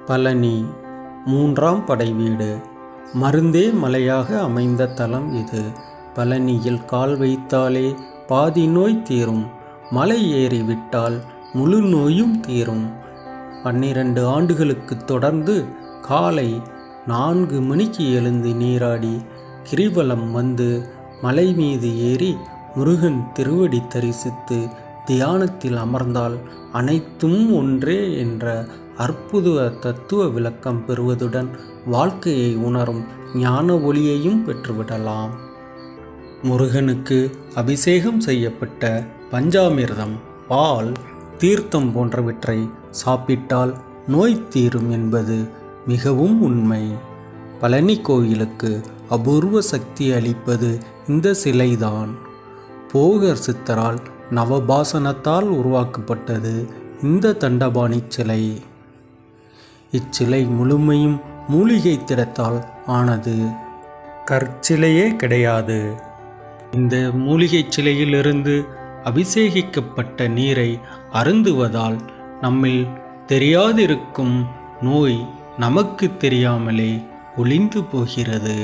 பழனி மூன்றாம் படை வீடு. மருந்தே மலையாக அமைந்த தலம் இது. பழனியில் கால் வைத்தாலே பாதி நோய் தீரும். மலை ஏறி விட்டால் முழு நோயும் தீரும். 12 ஆண்டுகளுக்கு தொடர்ந்து காலை 4 மணிக்கு எழுந்து நீராடி கிரிவலம் வந்து மலை மீது ஏறி முருகன் திருவடி தரிசித்து தியானத்தில் அமர்ந்தால் அனைத்தும் ஒன்றே என்ற அற்புத தத்துவ விளக்கம் பெறுவதுடன் வாழ்க்கையை உணரும் ஞான ஒளியையும் பெற்றுவிடலாம். முருகனுக்கு அபிஷேகம் செய்யப்பட்ட பஞ்சாமிர்தம், பால், தீர்த்தம் போன்றவற்றை சாப்பிட்டால் நோய் தீரும் என்பது மிகவும் உண்மை. பழனி கோயிலுக்கு அபூர்வ சக்தி அளிப்பது இந்த சிலைதான். போகர் சித்தரால் நவபாசனத்தால் உருவாக்கப்பட்டது இந்த தண்டபாணி சிலை. இச்சிலை முழுமையும் மூலிகை திடத்தால் ஆனது, கற்சிலையே கிடையாது. இந்த மூலிகை சிலையிலிருந்து அபிஷேகிக்கப்பட்ட நீரை அருந்துவதால் நம்மில் தெரியாதிருக்கும் நோய் நமக்கு தெரியாமலே ஒளிந்து போகிறது.